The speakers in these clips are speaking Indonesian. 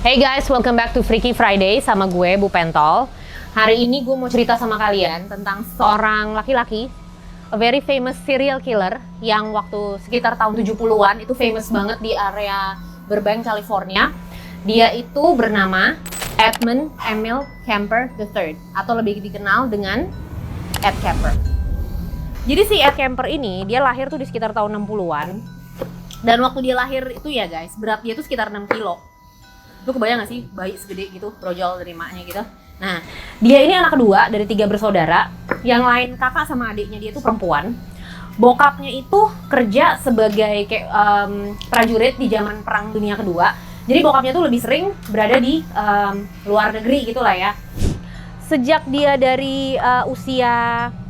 Hey guys, welcome back to Freaky Friday sama gue, Bu Pentol. Hari ini gue mau cerita sama kalian tentang seorang laki-laki, a very famous serial killer yang waktu sekitar tahun 70-an itu famous banget di area Burbank, California. Dia itu bernama Edmund Emil Kemper III atau lebih dikenal dengan Ed Kemper. Jadi si Ed Kemper ini dia lahir tuh di sekitar tahun 60-an. Dan waktu dia lahir itu ya guys, berat dia tuh sekitar 6 kilo. Lu kebayang gak sih bayi segede gitu, brojol dari emaknya gitu. Nah, dia ini anak kedua dari 3 bersaudara. Yang lain kakak sama adiknya dia tuh perempuan. Bokapnya itu kerja sebagai prajurit di zaman Perang Dunia Kedua. Jadi bokapnya tuh lebih sering berada di luar negeri gitu lah ya. Sejak dia dari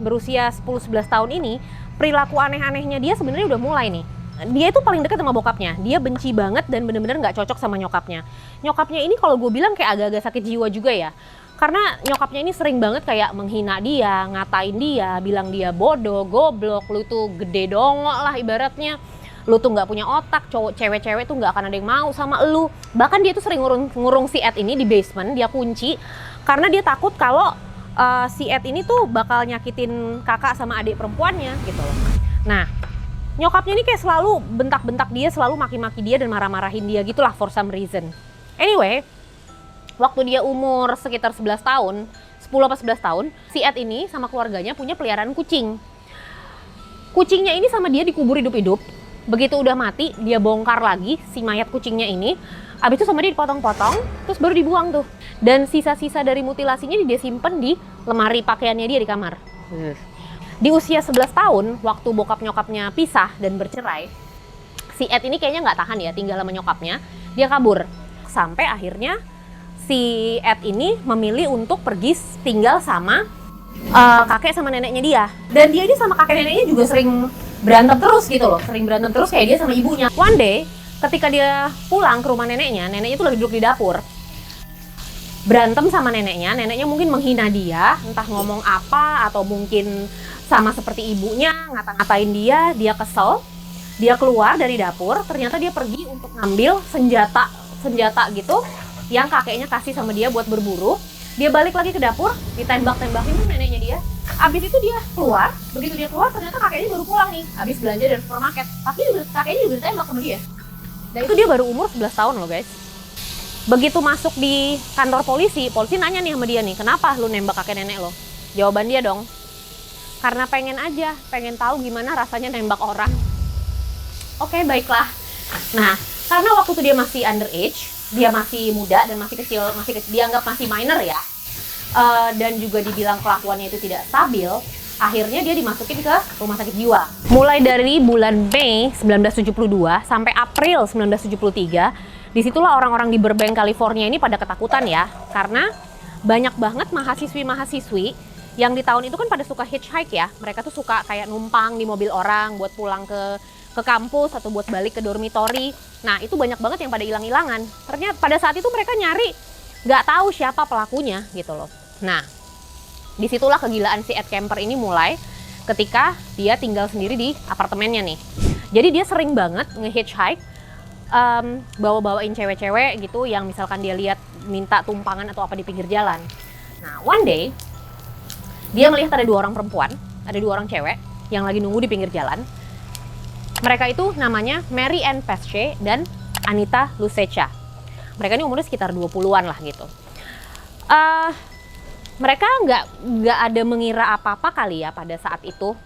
berusia 10-11 tahun ini, perilaku aneh-anehnya dia sebenarnya udah mulai nih. Dia itu paling dekat sama bokapnya, dia benci banget dan bener-bener nggak cocok sama nyokapnya. Nyokapnya ini kalau gue bilang kayak agak-agak sakit jiwa juga ya. Karena nyokapnya ini sering banget kayak menghina dia, ngatain dia, bilang dia bodoh, goblok, lu tuh gede dongok lah ibaratnya. Lu tuh nggak punya otak, cewek-cewek tuh nggak akan ada yang mau sama lu. Bahkan dia tuh sering ngurung si Ed ini di basement, dia kunci. Karena dia takut kalau si Ed ini tuh bakal nyakitin kakak sama adik perempuannya gitu loh. Nah, nyokapnya ini kayak selalu bentak-bentak dia, selalu maki-maki dia dan marah-marahin dia gitulah for some reason. Anyway, waktu dia umur sekitar 11 tahun, 10 atau 11 tahun, si Ed ini sama keluarganya punya peliharaan kucing. Kucingnya ini sama dia dikubur hidup-hidup. Begitu udah mati, dia bongkar lagi si mayat kucingnya ini. Abis itu sama dia dipotong-potong, terus baru dibuang tuh. Dan sisa-sisa dari mutilasinya dia simpen di lemari pakaiannya dia di kamar. Di usia 11 tahun, waktu bokap nyokapnya pisah dan bercerai, si Ed ini kayaknya nggak tahan ya tinggal sama nyokapnya, dia kabur. Sampai akhirnya si Ed ini memilih untuk pergi tinggal sama kakek sama neneknya dia. Dan dia ini sama kakek neneknya juga sering berantem terus gitu loh, sering berantem terus kayak dia sama ibunya. One day, ketika dia pulang ke rumah neneknya itu lagi duduk di dapur. Berantem sama neneknya mungkin menghina dia, entah ngomong apa atau mungkin sama seperti ibunya, ngata-ngatain dia kesel, dia keluar dari dapur, ternyata dia pergi untuk ngambil senjata gitu yang kakeknya kasih sama dia buat berburu. Dia balik lagi ke dapur, ditembak-tembakin tuh neneknya dia. Abis itu dia keluar, begitu dia keluar ternyata kakeknya baru pulang nih, abis belanja dari supermarket. Tapi kakeknya juga ditembak sama dia. Dan itu dia baru umur 11 tahun loh guys. Begitu masuk di kantor polisi nanya nih sama dia nih, kenapa lu nembak kakek nenek lo? Jawaban dia dong, karena pengen tahu gimana rasanya nembak orang. Oke, baiklah. Nah, karena waktu itu dia masih underage, dia masih muda dan masih kecil, dianggap masih minor ya, dan juga dibilang kelakuannya itu tidak stabil, akhirnya dia dimasukin ke rumah sakit jiwa. Mulai dari bulan Mei 1972 sampai April 1973, disitulah orang-orang di Burbank, California ini pada ketakutan ya, karena banyak banget mahasiswi-mahasiswi yang di tahun itu kan pada suka hitchhike ya. Mereka tuh suka kayak numpang di mobil orang buat pulang ke kampus atau buat balik ke dormitory. Nah, itu banyak banget yang pada hilang-hilangan. Ternyata pada saat itu mereka nyari, nggak tahu siapa pelakunya gitu loh. Nah, disitulah kegilaan si Ed Kemper ini mulai ketika dia tinggal sendiri di apartemennya nih. Jadi dia sering banget nge-hitchhike, bawa-bawain cewek-cewek gitu yang misalkan dia lihat minta tumpangan atau apa di pinggir jalan. Nah, one day dia melihat ada 2 orang perempuan, ada 2 orang cewek yang lagi nunggu di pinggir jalan. Mereka itu namanya Mary Ann Pesce dan Anita Lucecha. Mereka ini umurnya sekitar 20-an lah gitu. Mereka nggak ada mengira apa-apa kali ya pada saat itu.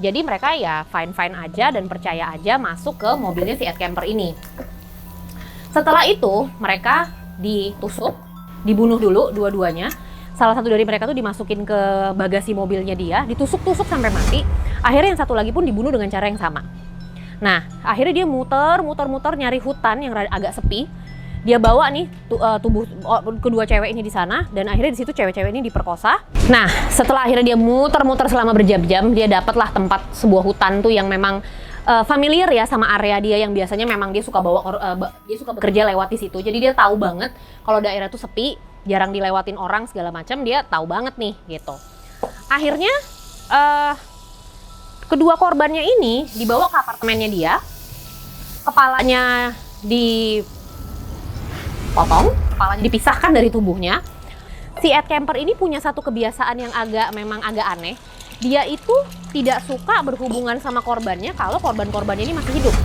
Jadi mereka ya fine-fine aja dan percaya aja masuk ke mobilnya si Ed Kemper ini. Setelah itu mereka ditusuk, dibunuh dulu dua-duanya. Salah satu dari mereka tuh dimasukin ke bagasi mobilnya dia, ditusuk-tusuk sampai mati. Akhirnya yang satu lagi pun dibunuh dengan cara yang sama. Nah, akhirnya dia muter nyari hutan yang agak sepi. Dia bawa nih tubuh kedua cewek ini di sana, dan akhirnya di situ cewek-cewek ini diperkosa. Nah, setelah akhirnya dia muter-muter selama berjam-jam, dia dapatlah tempat sebuah hutan tuh yang memang familiar ya sama area dia, yang biasanya memang dia suka dia suka bekerja lewat di situ. Jadi dia tahu banget kalau daerah tuh sepi, jarang dilewatin orang segala macam, dia tahu banget nih gitu. Akhirnya kedua korbannya ini dibawa ke apartemennya dia, kepalanya dipotong, kepalanya dipisahkan dari tubuhnya. Si Ed Kemper ini punya satu kebiasaan yang memang agak aneh. Dia itu tidak suka berhubungan sama korbannya kalau korban-korbannya ini masih hidup.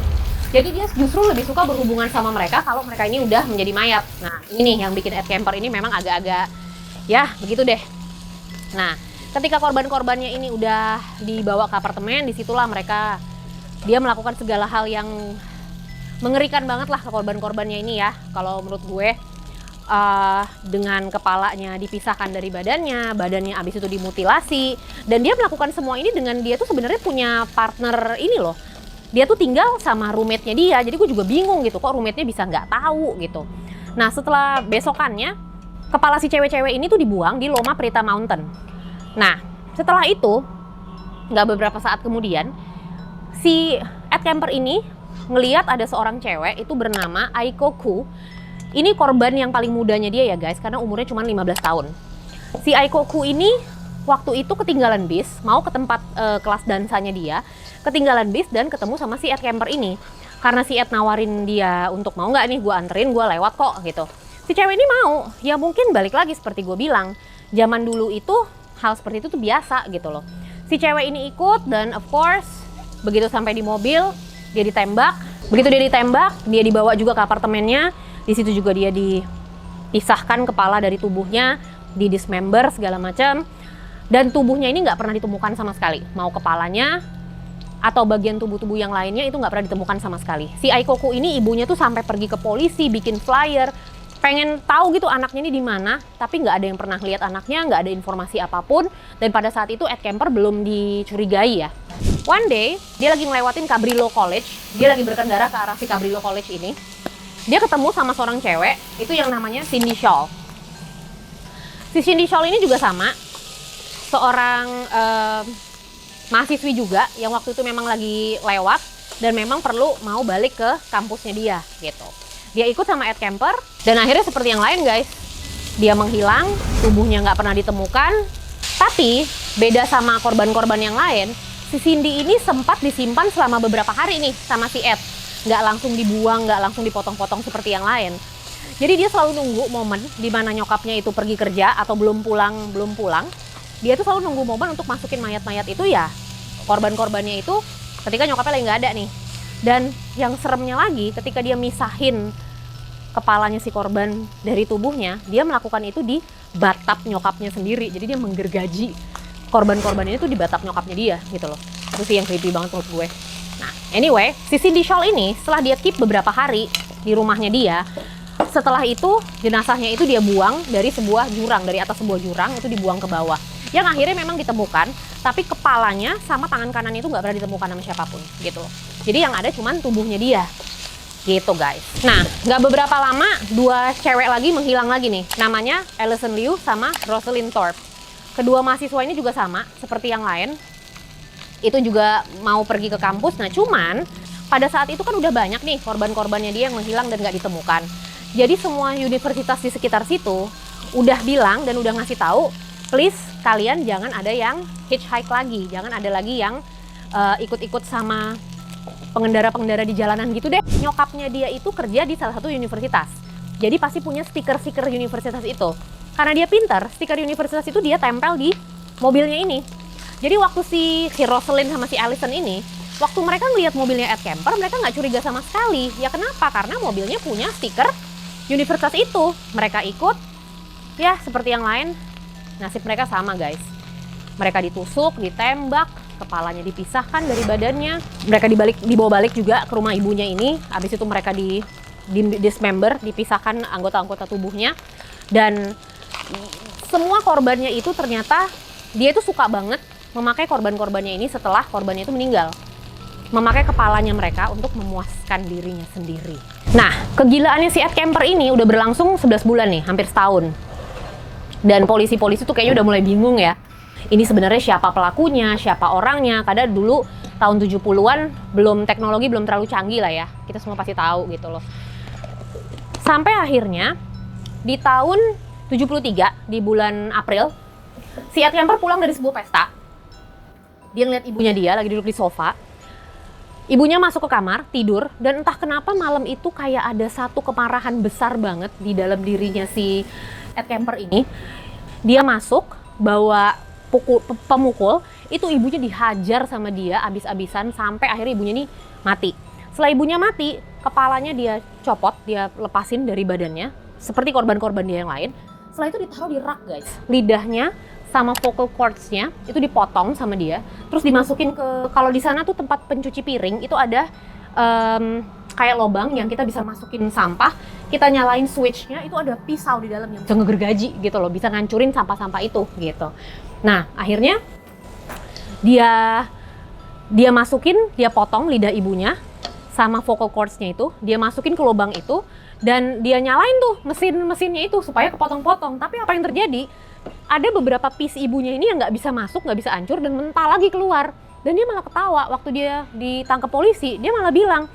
Jadi dia justru lebih suka berhubungan sama mereka kalau mereka ini udah menjadi mayat. Nah, ini nih yang bikin Ed Kemper ini memang agak-agak ya begitu deh. Nah, ketika korban-korbannya ini udah dibawa ke apartemen, disitulah dia melakukan segala hal yang mengerikan banget lah ke korban-korbannya ini ya. Kalau menurut gue, dengan kepalanya dipisahkan dari badannya abis itu dimutilasi, dan dia melakukan semua ini dengan dia tuh sebenarnya punya partner ini loh. Dia tuh tinggal sama roommate-nya dia, jadi gue juga bingung gitu, kok roommate-nya bisa nggak tahu gitu. Nah, setelah besokannya, kepala si cewek-cewek ini tuh dibuang di Loma Prieta Mountain. Nah, setelah itu, nggak beberapa saat kemudian, si Ed Kemper ini ngeliat ada seorang cewek itu bernama Aiko Koo. Ini korban yang paling mudanya dia ya guys, karena umurnya cuma 15 tahun. Si Aiko Koo ini waktu itu ketinggalan bis, mau ke tempat kelas dansanya dia, ketinggalan bis dan ketemu sama si Ed Kemper ini. Karena si Ed nawarin dia untuk mau nggak nih gue anterin, gue lewat kok gitu. Si cewek ini mau, ya mungkin balik lagi seperti gue bilang, zaman dulu itu hal seperti itu tuh biasa gitu loh. Si cewek ini ikut dan of course begitu sampai di mobil dia ditembak. Begitu dia ditembak, dia dibawa juga ke apartemennya. Di situ juga dia dipisahkan kepala dari tubuhnya, dismember segala macam. Dan tubuhnya ini nggak pernah ditemukan sama sekali. Mau kepalanya atau bagian tubuh-tubuh yang lainnya itu nggak pernah ditemukan sama sekali. Si Aiko Koo ini ibunya tuh sampai pergi ke polisi, bikin flyer, pengen tahu gitu anaknya ini di mana, tapi nggak ada yang pernah lihat anaknya, nggak ada informasi apapun. Dan pada saat itu Ed Kemper belum dicurigai ya. One day dia lagi ngelewatin Cabrillo College, dia lagi berkendara ke arah si Cabrillo College ini. Dia ketemu sama seorang cewek, itu yang namanya Cindy Shaw. Si Cindy Shaw ini juga sama, seorang mahasiswi juga yang waktu itu memang lagi lewat dan memang perlu mau balik ke kampusnya dia gitu. Dia ikut sama Ed Kemper dan akhirnya seperti yang lain guys, dia menghilang, tubuhnya nggak pernah ditemukan. Tapi beda sama korban-korban yang lain, si Cindy ini sempat disimpan selama beberapa hari nih sama si Ed. Nggak langsung dibuang, nggak langsung dipotong-potong seperti yang lain. Jadi dia selalu nunggu momen di mana nyokapnya itu pergi kerja atau belum pulang. Dia tuh selalu nunggu momen untuk masukin mayat-mayat itu ya, korban-korbannya itu ketika nyokapnya lagi nggak ada nih. Dan yang seremnya lagi, ketika dia misahin kepalanya si korban dari tubuhnya, dia melakukan itu di batap nyokapnya sendiri. Jadi dia menggergaji korban-korban ini tuh di batap nyokapnya dia gitu loh. Itu sih yang creepy banget menurut gue. Nah, anyway, si Cindy Shaw ini setelah dia keep beberapa hari di rumahnya dia, setelah itu jenazahnya itu dia buang dari sebuah jurang, dari atas sebuah jurang itu dibuang ke bawah. Yang akhirnya memang ditemukan, tapi kepalanya sama tangan kanan itu nggak pernah ditemukan sama siapapun gitu loh. Jadi yang ada cuman tubuhnya dia. Gitu guys. Nah, nggak beberapa lama dua cewek lagi menghilang lagi nih. Namanya Alison Liu sama Rosalind Thorpe. Kedua mahasiswa ini juga sama seperti yang lain. Itu juga mau pergi ke kampus. Nah, cuman pada saat itu kan udah banyak nih korban-korbannya dia yang menghilang dan nggak ditemukan. Jadi semua universitas di sekitar situ udah bilang dan udah ngasih tahu, please kalian jangan ada yang hitchhike lagi, jangan ada lagi yang ikut-ikut sama pengendara-pengendara di jalanan gitu deh. Nyokapnya dia itu kerja di salah satu universitas. Jadi pasti punya stiker-stiker universitas itu. Karena dia pintar, stiker universitas itu dia tempel di mobilnya ini. Jadi waktu si Rosalind sama si Alison ini, waktu mereka ngeliat mobilnya Ed Kemper, mereka nggak curiga sama sekali. Ya kenapa? Karena mobilnya punya stiker universitas itu. Mereka ikut, ya seperti yang lain, nasib mereka sama guys. Mereka ditusuk, ditembak, kepalanya dipisahkan dari badannya. Mereka dibawa balik juga ke rumah ibunya ini. Habis itu mereka dismember, dipisahkan anggota-anggota tubuhnya. Dan semua korbannya itu ternyata dia itu suka banget memakai korban-korbannya ini setelah korbannya itu meninggal. Memakai kepalanya mereka untuk memuaskan dirinya sendiri. Nah, kegilaannya si Ed Kemper ini udah berlangsung 11 bulan nih, hampir setahun. Dan polisi-polisi tuh kayaknya udah mulai bingung ya. Ini sebenarnya siapa pelakunya, siapa orangnya. Karena dulu tahun 70-an teknologi belum terlalu canggih lah ya. Kita semua pasti tahu gitu loh. Sampai akhirnya di tahun 73 di bulan April, si Ed Kemper pulang dari sebuah pesta. Dia ngeliat ibunya dia lagi duduk di sofa. Ibunya masuk ke kamar, tidur, dan entah kenapa malam itu kayak ada satu kemarahan besar banget di dalam dirinya si Ed Kemper ini. Dia masuk, bawa pemukul, itu ibunya dihajar sama dia abis-abisan sampai akhirnya ibunya ini mati. Setelah ibunya mati, kepalanya dia copot, dia lepasin dari badannya, seperti korban-korban dia yang lain. Setelah itu ditaruh di rak, guys. Lidahnya sama vocal cords-nya itu dipotong sama dia, terus dimasukin ke, kalau di sana tuh tempat pencuci piring itu ada kayak lobang yang kita bisa masukin sampah, kita nyalain switch-nya, itu ada pisau di dalamnya, bisa ngegergaji gitu loh, bisa ngancurin sampah-sampah itu gitu. Nah, akhirnya dia masukin, dia potong lidah ibunya sama vocal cords-nya itu, dia masukin ke lubang itu, dan dia nyalain tuh mesinnya itu supaya kepotong-potong. Tapi apa yang terjadi? Ada beberapa piece ibunya ini yang nggak bisa masuk, nggak bisa hancur, dan mental lagi keluar. Dan dia malah ketawa waktu dia ditangkap polisi. Dia malah bilang,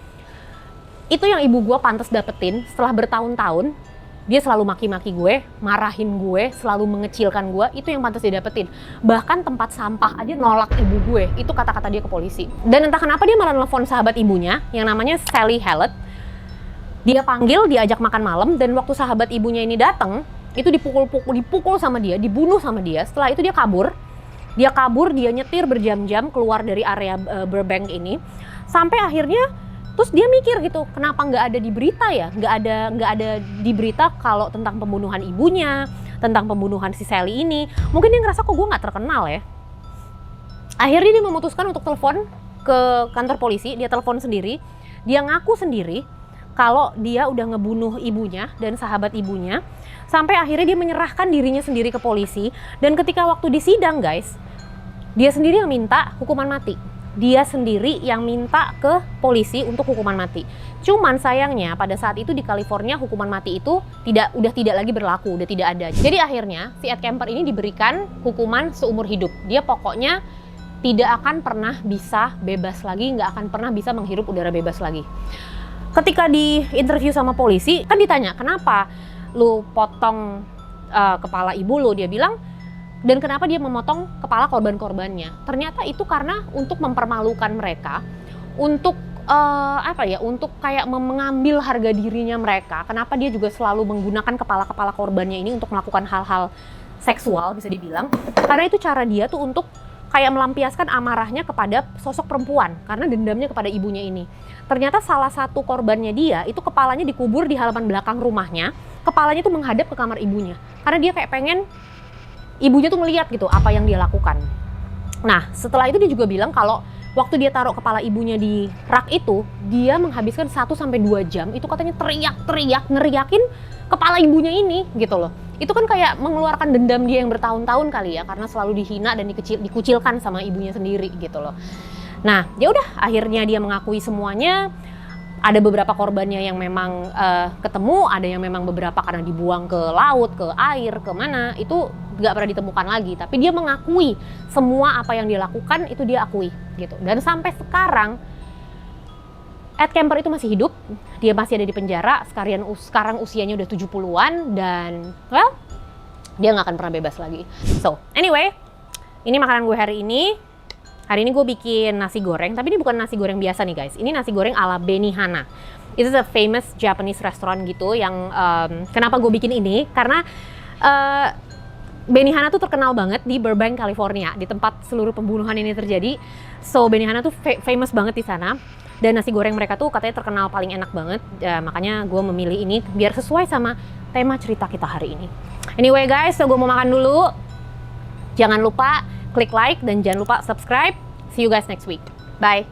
itu yang ibu gue pantas dapetin setelah bertahun-tahun. Dia selalu maki-maki gue, marahin gue, selalu mengecilkan gue. Itu yang pantas dia dapetin. Bahkan tempat sampah aja nolak ibu gue. Itu kata-kata dia ke polisi. Dan entah kenapa dia malah nelfon sahabat ibunya yang namanya Sally Hallett. Dia panggil, diajak makan malam, dan waktu sahabat ibunya ini datang, itu dipukul sama dia, dibunuh sama dia. Setelah itu dia kabur, dia nyetir berjam-jam keluar dari area Burbank ini, sampai akhirnya, terus dia mikir gitu, kenapa nggak ada di berita ya, nggak ada di berita kalau tentang pembunuhan ibunya, tentang pembunuhan si Sally ini. Mungkin dia ngerasa kok gue nggak terkenal ya. Akhirnya dia memutuskan untuk telepon ke kantor polisi, dia telepon sendiri, dia ngaku sendiri kalau dia udah ngebunuh ibunya dan sahabat ibunya, sampai akhirnya dia menyerahkan dirinya sendiri ke polisi. Dan ketika waktu di sidang, guys, dia sendiri yang minta hukuman mati. Dia sendiri yang minta ke polisi untuk hukuman mati. Cuman sayangnya pada saat itu di California hukuman mati itu udah tidak lagi berlaku, udah tidak ada. Jadi akhirnya si Ed Kemper ini diberikan hukuman seumur hidup. Dia pokoknya tidak akan pernah bisa bebas lagi, nggak akan pernah bisa menghirup udara bebas lagi. Ketika di interview sama polisi, kan ditanya, kenapa lu potong kepala ibu lu? Dia bilang, dan kenapa dia memotong kepala korban-korbannya? Ternyata itu karena untuk mempermalukan mereka, untuk untuk kayak mengambil harga dirinya mereka. Kenapa dia juga selalu menggunakan kepala-kepala korbannya ini untuk melakukan hal-hal seksual, bisa dibilang. Karena itu cara dia tuh untuk kayak melampiaskan amarahnya kepada sosok perempuan karena dendamnya kepada ibunya ini. Ternyata salah satu korbannya dia itu kepalanya dikubur di halaman belakang rumahnya, kepalanya tuh menghadap ke kamar ibunya karena dia kayak pengen ibunya tuh ngeliat gitu apa yang dia lakukan. Nah, setelah itu dia juga bilang kalau waktu dia taruh kepala ibunya di rak itu, dia menghabiskan 1-2 jam itu katanya teriak-teriak ngeriakin kepala ibunya ini gitu loh. Itu kan kayak mengeluarkan dendam dia yang bertahun-tahun kali ya, karena selalu dihina dan dikucilkan sama ibunya sendiri gitu loh. Nah, ya udah akhirnya dia mengakui semuanya. Ada beberapa korbannya yang memang ketemu, ada yang memang beberapa karena dibuang ke laut, ke air, ke mana, itu nggak pernah ditemukan lagi. Tapi dia mengakui semua apa yang dia lakukan itu dia akui gitu. Dan sampai sekarang Ed Kemper itu masih hidup, dia masih ada di penjara, sekarang usianya udah 70-an dan well, dia nggak akan pernah bebas lagi. So, anyway, ini makanan gue hari ini. Hari ini gue bikin nasi goreng, tapi ini bukan nasi goreng biasa nih guys. Ini nasi goreng ala Benihana. Itu a famous Japanese restaurant gitu yang kenapa gue bikin ini? Karena Benihana tuh terkenal banget di Burbank, California, di tempat seluruh pembunuhan ini terjadi. So, Benihana tuh famous banget di sana. Dan nasi goreng mereka tuh katanya terkenal paling enak banget. Ya, makanya gue memilih ini biar sesuai sama tema cerita kita hari ini. Anyway guys, so gue mau makan dulu. Jangan lupa klik like dan jangan lupa subscribe. See you guys next week. Bye.